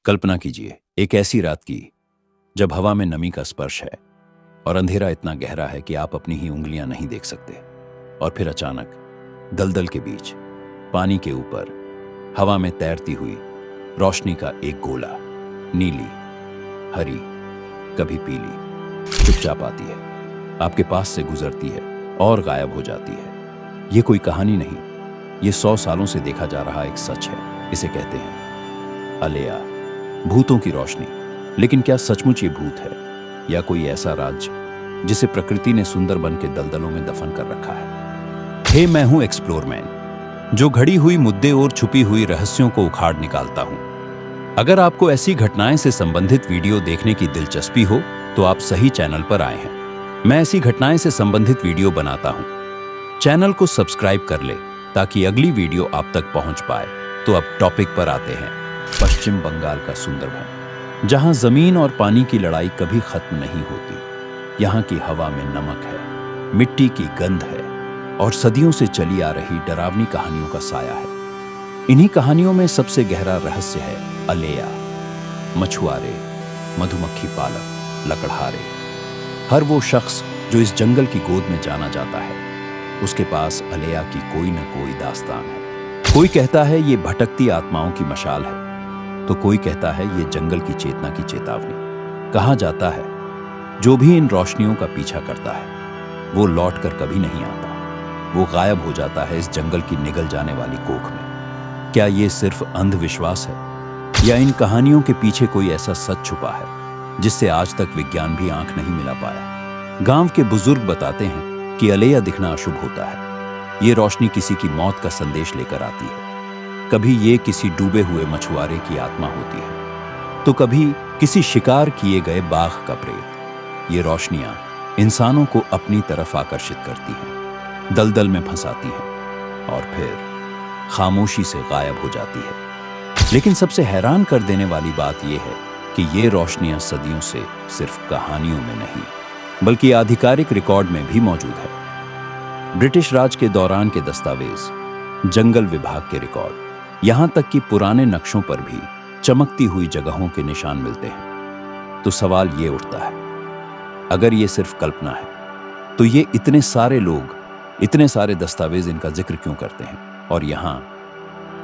कल्पना कीजिए एक ऐसी रात की जब हवा में नमी का स्पर्श है और अंधेरा इतना गहरा है कि आप अपनी ही उंगलियां नहीं देख सकते। और फिर अचानक दलदल के बीच पानी के ऊपर हवा में तैरती हुई रोशनी का एक गोला, नीली, हरी, कभी पीली, चुपचाप आती है, आपके पास से गुजरती है और गायब हो जाती है। ये कोई कहानी नहीं, ये 100 सालों से देखा जा रहा एक सच है। इसे कहते हैं अलेया, भूतों की रोशनी। लेकिन क्या सचमुच ये भूत है या कोई ऐसा राज्य जिसे प्रकृति ने सुंदरबन के दलदलों में दफन कर रखा है? मैं हूं एक्सप्लोरमैन, जो घड़ी हुई मुद्दे और छुपी हुई रहस्यों को उखाड़ निकालता हूं। अगर आपको ऐसी घटनाएं से संबंधित वीडियो देखने की दिलचस्पी हो तो आप सही चैनल पर आए हैं। मैं ऐसी घटनाएं से संबंधित वीडियो बनाता हूं। चैनल को सब्सक्राइब कर ले ताकि अगली वीडियो आप तक पहुंच पाए। तो अब टॉपिक पर आते हैं। पश्चिम बंगाल का सुंदरबन, जहां जमीन और पानी की लड़ाई कभी खत्म नहीं होती। यहाँ की हवा में नमक है, मिट्टी की गंध है और सदियों से चली आ रही डरावनी कहानियों का साया है। इन्हीं कहानियों में सबसे गहरा रहस्य है अलेया। मछुआरे, मधुमक्खी पालक, लकड़हारे, हर वो शख्स जो इस जंगल की गोद में जाना जाता है, उसके पास अलेया की कोई न कोई दास्तान है। कोई कहता है ये भटकती आत्माओं की मशाल है, तो कोई कहता है ये जंगल की चेतना की चेतावनी। कहा जाता है जो भी इन रोशनियों का पीछा करता है वो लौटकर कभी नहीं आता, वो गायब हो जाता है इस जंगल की निगल जाने वाली कोख में। क्या ये सिर्फ अंधविश्वास है या इन कहानियों के पीछे कोई ऐसा सच छुपा है जिससे आज तक विज्ञान भी आंख नहीं मिला पाया? गांव के बुजुर्ग बताते हैं कि अलेया दिखना अशुभ होता है। ये रोशनी किसी की मौत का संदेश लेकर आती है। कभी ये किसी डूबे हुए मछुआरे की आत्मा होती है, तो कभी किसी शिकार किए गए बाघ का प्रेत। ये रोशनियां इंसानों को अपनी तरफ आकर्षित करती हैं, दलदल में फंसाती हैं और फिर खामोशी से गायब हो जाती है। लेकिन सबसे हैरान कर देने वाली बात यह है कि ये रोशनियां सदियों से सिर्फ कहानियों में नहीं बल्कि आधिकारिक रिकॉर्ड में भी मौजूद है। ब्रिटिश राज के दौरान के दस्तावेज, जंगल विभाग के रिकॉर्ड, यहां तक कि पुराने नक्शों पर भी चमकती हुई जगहों के निशान मिलते हैं। तो सवाल ये उठता है, अगर ये सिर्फ कल्पना है तो ये इतने सारे लोग, इतने सारे दस्तावेज इनका जिक्र क्यों करते हैं? और यहां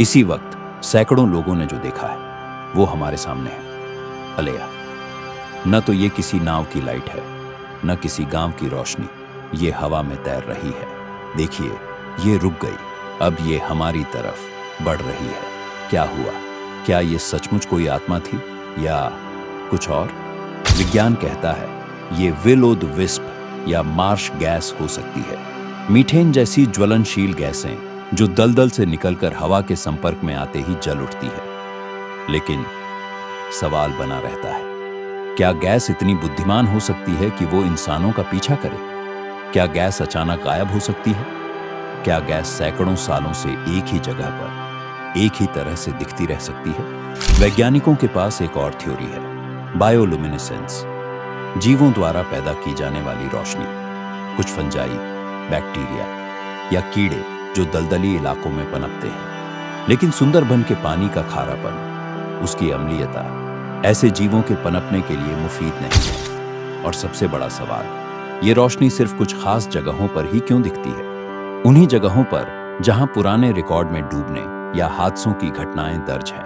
इसी वक्त सैकड़ों लोगों ने जो देखा है वो हमारे सामने है। अलेया न तो ये किसी नाव की लाइट है, न किसी गांव की रोशनी। ये हवा में तैर रही है। देखिए, ये रुक गई, अब ये हमारी तरफ बढ़ रही है। क्या हुआ? क्या ये सचमुच कोई आत्मा थी या कुछ और? विज्ञान कहता है ये विल ओ द विस्प या मार्श गैस हो सकती है। मीथेन जैसी ज्वलनशील गैसें जो दलदल से निकलकर हवा के संपर्क में आते ही जल उठती है। लेकिन सवाल बना रहता है, क्या गैस इतनी बुद्धिमान हो सकती है कि वो इंसानों का पीछा करे? क्या गैस अचानक गायब हो सकती है? क्या गैस सैकड़ों सालों से एक ही जगह पर एक ही तरह से दिखती रह सकती है? वैज्ञानिकों के पास एक और थ्योरी है, बायोलुमिनेसेंस, जीवों द्वारा पैदा की जाने वाली रोशनी। कुछ फंजाई, बैक्टीरिया या कीड़े जो दलदली इलाकों में पनपते हैं। लेकिन सुंदरबन के पानी का खारापन, उसकी अम्लीयता ऐसे जीवों के पनपने के लिए मुफीद नहीं है। और सबसे बड़ा सवाल, ये रोशनी सिर्फ कुछ खास जगहों पर ही क्यों दिखती है? उन्हीं जगहों पर जहां पुराने रिकॉर्ड में डूबने या हादसों की घटनाएं दर्ज हैं।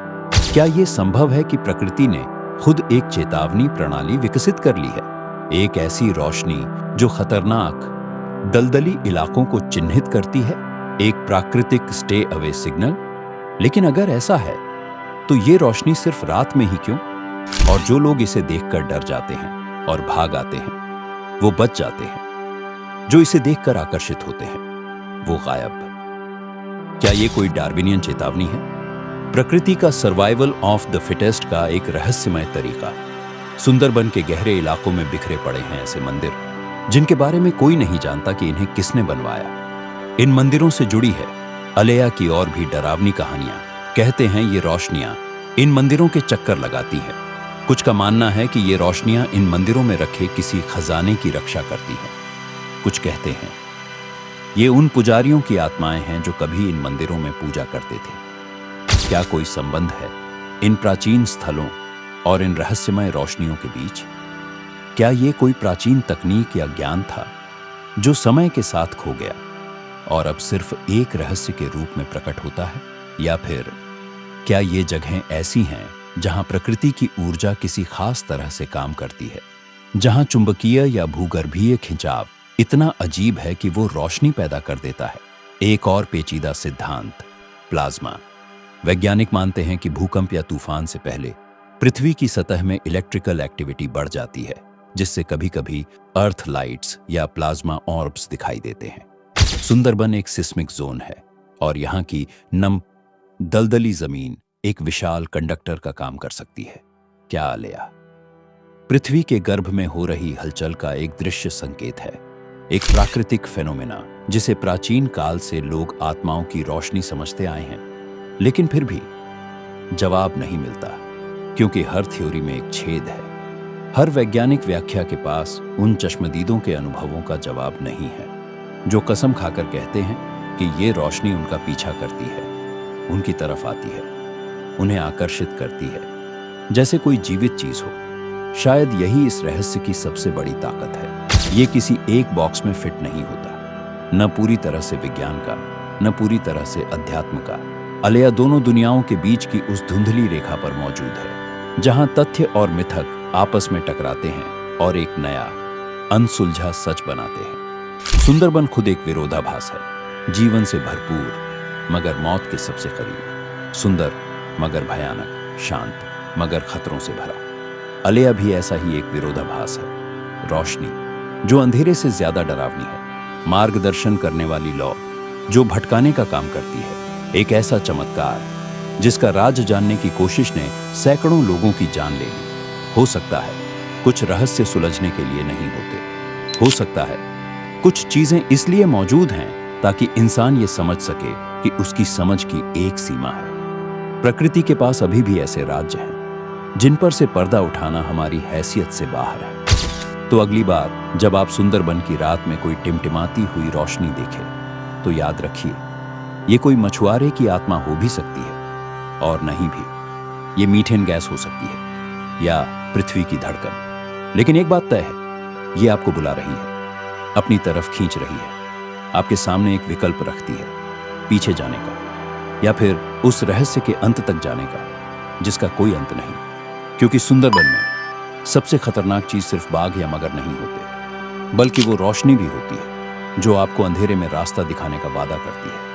क्या ये संभव है कि प्रकृति ने खुद एक चेतावनी प्रणाली विकसित कर ली है? एक ऐसी रोशनी जो खतरनाक दलदली इलाकों को चिन्हित करती है, एक प्राकृतिक स्टे अवे सिग्नल। लेकिन अगर ऐसा है तो ये रोशनी सिर्फ रात में ही क्यों? और जो लोग इसे देखकर डर जाते हैं और भाग आते हैं, वो बच जाते हैं। जो इसे देखकर आकर्षित होते हैं, वो गायब। क्या ये कोई डार्विनियन चेतावनी है? प्रकृति का सर्वाइवल ऑफ द फिटेस्ट का एक रहस्यमय तरीका। सुंदरबन के गहरे इलाकों में बिखरे पड़े हैं ऐसे मंदिर जिनके बारे में कोई नहीं जानता कि इन्हें किसने बनवाया। इन मंदिरों से जुड़ी है अलेया की और भी डरावनी कहानियां। कहते हैं ये रोशनियां इन मंदिरों के चक्कर लगाती हैं। कुछ का मानना है कि ये रोशनियां इन मंदिरों में रखे किसी खजाने की रक्षा करती हैं। कुछ कहते हैं ये उन पुजारियों की आत्माएं हैं जो कभी इन मंदिरों में पूजा करते थे। क्या कोई संबंध है इन प्राचीन स्थलों और इन रहस्यमय रोशनियों के बीच क्या ये कोई प्राचीन तकनीक या ज्ञान था जो समय के साथ खो गया और अब सिर्फ एक रहस्य के रूप में प्रकट होता है? या फिर क्या ये जगहें ऐसी हैं जहां प्रकृति की ऊर्जा किसी खास तरह से काम करती है, जहां चुंबकीय या भूगर्भीय खिंचाव इतना अजीब है कि वो रोशनी पैदा कर देता है? एक और पेचीदा सिद्धांत, प्लाज्मा। वैज्ञानिक मानते हैं कि भूकंप या तूफान से पहले पृथ्वी की सतह में इलेक्ट्रिकल एक्टिविटी बढ़ जाती है, जिससे कभी-कभी अर्थ लाइट्स या प्लाज्मा ऑर्ब्स दिखाई देते हैं। सुंदरबन एक सिस्मिक जोन है और यहाँ की नम दलदली जमीन एक विशाल कंडक्टर का काम कर सकती है। क्या आलिया पृथ्वी के गर्भ में हो रही हलचल का एक दृश्य संकेत है, एक प्राकृतिक फेनोमेना जिसे प्राचीन काल से लोग आत्माओं की रोशनी समझते आए हैं। लेकिन फिर भी जवाब नहीं मिलता, क्योंकि हर थ्योरी में एक छेद है। हर वैज्ञानिक व्याख्या के पास उन चश्मदीदों के अनुभवों का जवाब नहीं है जो कसम खाकर कहते हैं कि ये रोशनी उनका पीछा करती है, उनकी तरफ आती है, उन्हें आकर्षित करती है, जैसे कोई जीवित चीज हो। शायद यही इस रहस्य की सबसे बड़ी ताकत है। ये किसी एक बॉक्स में फिट नहीं होता, न पूरी तरह से विज्ञान का, न पूरी तरह से अध्यात्म का। आलिया दोनों दुनियाओं के बीच की उस धुंधली रेखा पर मौजूद है, जहां तथ्य और मिथक आपस में टकराते हैं और एक नया अनसुलझा सच बनाते हैं। सुंदरबन खुद एक विरोधाभास है, जीवन से भरपूर मगर मौत के सबसे करीब, सुंदर मगर भयानक, शांत मगर खतरों से भरा। आलिया भी ऐसा ही एक विरोधाभास है, रोशनी जो अंधेरे से ज्यादा डरावनी है, मार्गदर्शन करने वाली लौ जो भटकाने का काम करती है, एक ऐसा चमत्कार जिसका राज जानने की कोशिश ने सैकड़ों लोगों की जान ले ली। हो सकता है कुछ रहस्य सुलझने के लिए नहीं होते, हो सकता है कुछ चीजें इसलिए मौजूद हैं ताकि इंसान ये समझ सके कि उसकी समझ की एक सीमा है। प्रकृति के पास अभी भी ऐसे राज्य हैं जिन पर से पर्दा उठाना हमारी हैसियत से बाहर है। तो अगली बार जब आप सुंदरबन की रात में कोई टिमटिमाती हुई रोशनी देखें तो याद रखिए, ये कोई मछुआरे की आत्मा हो भी सकती है, और नहीं भी, ये मीथेन गैस हो सकती है या पृथ्वी की धड़कन। लेकिन एक बात तय है, ये आपको बुला रही है, अपनी तरफ खींच रही है, आपके सामने एक विकल्प रखती है, पीछे जाने का या फिर उस रहस्य के अंत तक जाने का जिसका कोई अंत नहीं। क्योंकि सुंदरबन में सबसे खतरनाक चीज सिर्फ बाघ या मगर नहीं होते, बल्कि वो रोशनी भी होती है जो आपको अंधेरे में रास्ता दिखाने का वादा करती है।